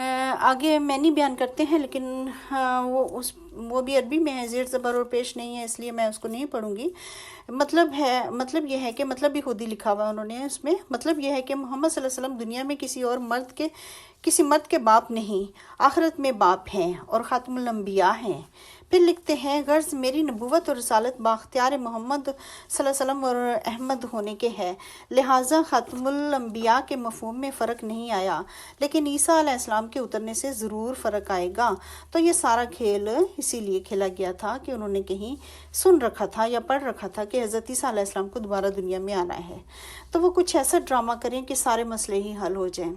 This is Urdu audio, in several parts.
آگے میں نہیں بیان کرتے ہیں، لیکن وہ بھی عربی میں ہے، زیر زبر اور پیش نہیں ہے، اس لیے میں اس کو نہیں پڑھوں گی۔ مطلب یہ ہے کہ مطلب بھی خود ہی لکھا ہوا انہوں نے اس میں، مطلب یہ ہے کہ محمد صلی اللہ علیہ وسلم دنیا میں کسی مرد کے باپ نہیں، آخرت میں باپ ہیں اور خاتم الانبیاء ہیں۔ پھر لکھتے ہیں، غرض میری نبوت اور رسالت باختیار محمد صلی اللہ علیہ وسلم اور احمد ہونے کے ہے، لہٰذا خاتم الانبیاء کے مفہوم میں فرق نہیں آیا، لیکن عیسیٰ علیہ السلام کے اترنے سے ضرور فرق آئے گا۔ تو یہ سارا کھیل اسی لیے کھیلا گیا تھا کہ انہوں نے کہیں سن رکھا تھا یا پڑھ رکھا تھا کہ حضرت عیسیٰ علیہ السلام کو دوبارہ دنیا میں آنا ہے، تو وہ کچھ ایسا ڈرامہ کریں کہ سارے مسئلے ہی حل ہو جائیں۔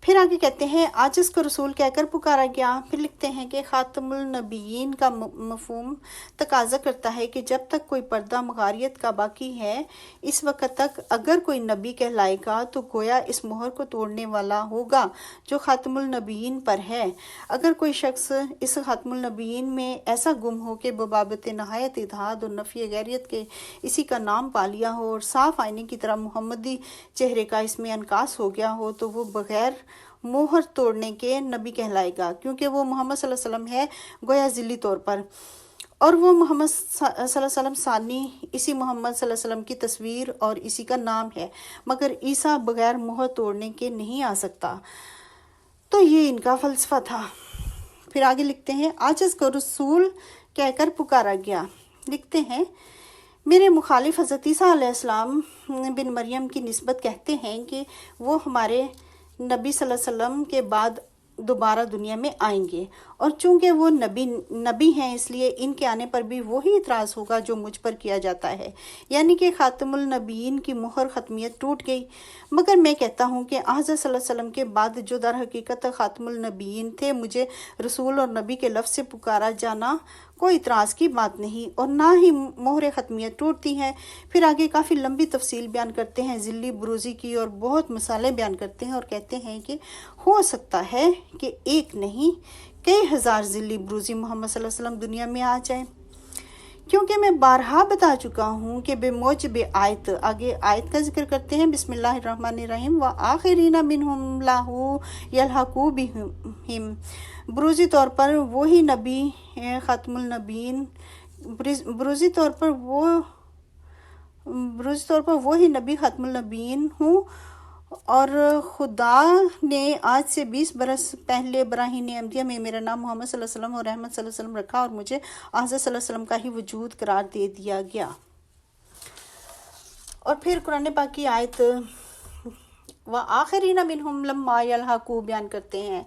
پھر آگے کہتے ہیں، عاجز کو رسول کہہ کر پکارا گیا۔ پھر لکھتے ہیں کہ خاتم النبیین کا مفہوم تقاضا کرتا ہے کہ جب تک کوئی پردہ مغاریت کا باقی ہے، اس وقت تک اگر کوئی نبی کہلائے گا تو گویا اس مہر کو توڑنے والا ہوگا جو خاتم النبیین پر ہے۔ اگر کوئی شخص اس خاتم النبیین میں ایسا گم ہو کہ ببابت نہایت اتحاد اور نفی غیریت کے اسی کا نام پا لیا ہو اور صاف آئینے کی طرح محمدی چہرے کا اس میں انعکاس ہو گیا ہو، تو وہ بغیر مہر توڑنے کے نبی کہلائے گا، کیونکہ وہ محمد صلی اللہ علیہ وسلم ہے گویا ذلی طور پر، اور وہ محمد صلی اللہ علیہ وسلم ثانی اسی محمد صلی اللہ علیہ وسلم کی تصویر اور اسی کا نام ہے، مگر عیسیٰ بغیر مہر توڑنے کے نہیں آ سکتا۔ تو یہ ان کا فلسفہ تھا۔ پھر آگے لکھتے ہیں، عاجز کو رسول کہہ کر پکارا گیا۔ لکھتے ہیں، میرے مخالف حضرت عیسیٰ علیہ السلام بن مریم کی نسبت کہتے ہیں کہ وہ ہمارے نبی صلی اللہ علیہ وسلم کے بعد دوبارہ دنیا میں آئیں گے، اور چونکہ وہ نبی ہیں اس لیے ان کے آنے پر بھی وہی اعتراض ہوگا جو مجھ پر کیا جاتا ہے، یعنی کہ خاتم النبیین کی مہر ختمیت ٹوٹ گئی۔ مگر میں کہتا ہوں کہ حضرت صلی اللہ علیہ وسلم کے بعد جو در حقیقت خاتم النبیین تھے، مجھے رسول اور نبی کے لفظ سے پکارا جانا کوئی اعتراض کی بات نہیں، اور نہ ہی مہر ختمیت ٹوٹتی ہے۔ پھر آگے کافی لمبی تفصیل بیان کرتے ہیں ذلی بروزی کی، اور بہت مثالیں بیان کرتے ہیں، اور کہتے ہیں کہ ہو سکتا ہے کہ ایک نہیں کئی ہزار ذلی بروزی محمد صلی اللہ علیہ وسلم دنیا میں آ جائیں، کیونکہ میں بارہا بتا چکا ہوں کہ بے موجب آیت، آگے آیت کا ذکر کرتے ہیں، بسم اللہ الرحمن الرحیم، وآخرین منہم لاہ یلحقوا بہم، بروزی طور پر وہی نبی خاتم النبیین، بروزی طور پر وہی نبی خاتم النبیین ہوں، اور خدا نے آج سے 20 برس پہلے براہین احمدیہ میں میرا نام محمد صلی اللہ علیہ وسلم اور احمد صلی اللہ علیہ وسلم رکھا، اور مجھے حضرت صلی اللہ علیہ وسلم کا ہی وجود قرار دے دیا گیا۔ اور پھر قرآن پاک کی آیت وآخرین منہم لما یلحقوا بیان کرتے ہیں،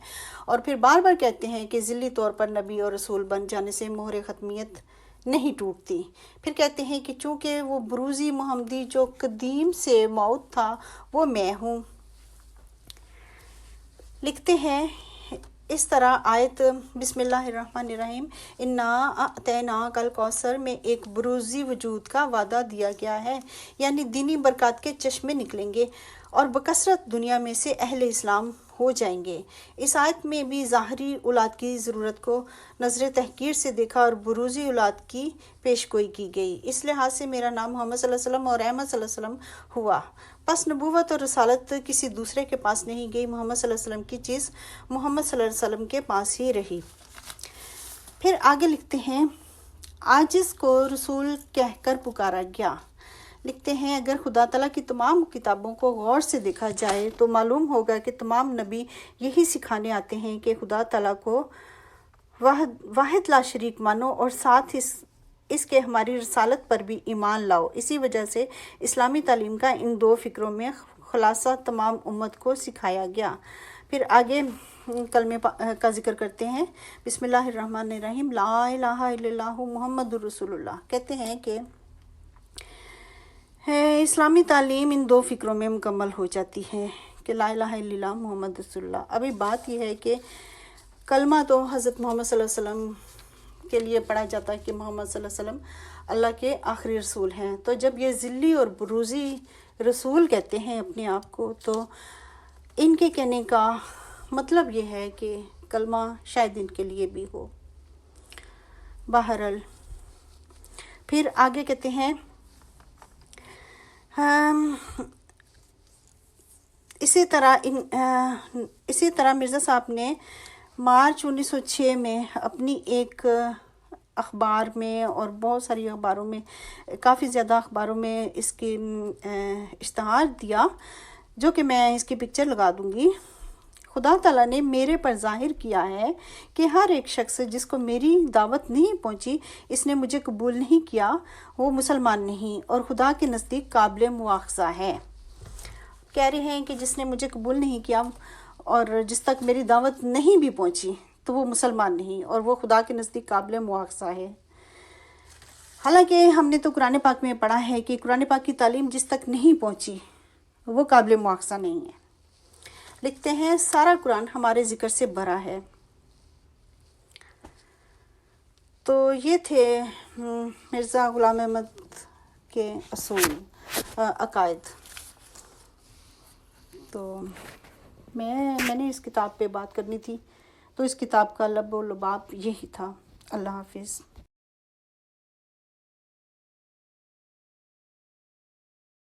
اور پھر بار بار کہتے ہیں کہ ذلی طور پر نبی اور رسول بن جانے سے مہر ختمیت نہیں ٹوٹتی۔ پھر کہتے ہیں کہ چونکہ وہ بروزی محمدی جو قدیم سے موت تھا وہ میں ہوں۔ لکھتے ہیں اس طرح آیت بسم اللہ الرحمن الرحیم، انا اعطیناک الکوثر میں ایک بروزی وجود کا وعدہ دیا گیا ہے، یعنی دینی برکات کے چشمے نکلیں گے اور بکثرت دنیا میں سے اہل اسلام ہو جائیں گے۔ اس آیت میں بھی ظاہری اولاد کی ضرورت کو نظر تحقیر سے دیکھا اور بروزی اولاد کی پیشگوئی کی گئی، اس لحاظ سے میرا نام محمد صلی اللہ علیہ وسلم اور احمد صلی اللہ علیہ وسلم ہوا۔ پس نبوت اور رسالت کسی دوسرے کے پاس نہیں گئی، محمد صلی اللہ علیہ وسلم کی چیز محمد صلی اللہ علیہ وسلم کے پاس ہی رہی۔ پھر آگے لکھتے ہیں، عاجز کو رسول کہہ کر پکارا گیا۔ لکھتے ہیں، اگر خدا تعالیٰ کی تمام کتابوں کو غور سے دیکھا جائے تو معلوم ہوگا کہ تمام نبی یہی سکھانے آتے ہیں کہ خدا تعالیٰ کو واحد لا شریک مانو، اور ساتھ اس کے ہماری رسالت پر بھی ایمان لاؤ۔ اسی وجہ سے اسلامی تعلیم کا ان دو فکروں میں خلاصہ تمام امت کو سکھایا گیا۔ پھر آگے کلمے کا ذکر کرتے ہیں، بسم اللہ الرحمن الرحیم، لا الہ الا اللہ محمد الرسول اللہ۔ کہتے ہیں کہ اسلامی تعلیم ان دو فکروں میں مکمل ہو جاتی ہے کہ لا الہ الا اللہ محمد رسول اللہ۔ ابھی بات یہ ہے کہ کلمہ تو حضرت محمد صلی اللہ علیہ وسلم کے لیے پڑھا جاتا ہے کہ محمد صلی اللہ علیہ وسلم اللہ کے آخری رسول ہیں، تو جب یہ ذلی اور بروزی رسول کہتے ہیں اپنے آپ کو، تو ان کے کہنے کا مطلب یہ ہے کہ کلمہ شاید ان کے لیے بھی ہو۔ بہرحال پھر آگے کہتے ہیں، اسی طرح مرزا صاحب نے مارچ 1906 میں اپنی ایک اخبار میں اور بہت ساری اخباروں میں، کافی زیادہ اخباروں میں اس کی اشتہار دیا، جو کہ میں اس کی پکچر لگا دوں گی۔ خدا تعالیٰ نے میرے پر ظاہر کیا ہے کہ ہر ایک شخص جس کو میری دعوت نہیں پہنچی، اس نے مجھے قبول نہیں کیا، وہ مسلمان نہیں اور خدا کے نزدیک قابل مواخذہ ہے۔ کہہ رہے ہیں کہ جس نے مجھے قبول نہیں کیا اور جس تک میری دعوت نہیں بھی پہنچی تو وہ مسلمان نہیں اور وہ خدا کے نزدیک قابل مواخذہ ہے۔ حالانکہ ہم نے تو قرآن پاک میں پڑھا ہے کہ قرآن پاک کی تعلیم جس تک نہیں پہنچی وہ قابل مواخذہ نہیں ہے۔ لکھتے ہیں سارا قرآن ہمارے ذکر سے بھرا ہے۔ تو یہ تھے مرزا غلام احمد کے اصول، عقائد۔ تو میں نے اس کتاب پہ بات کرنی تھی، تو اس کتاب کا لب و لباب یہی تھا۔ اللہ حافظ۔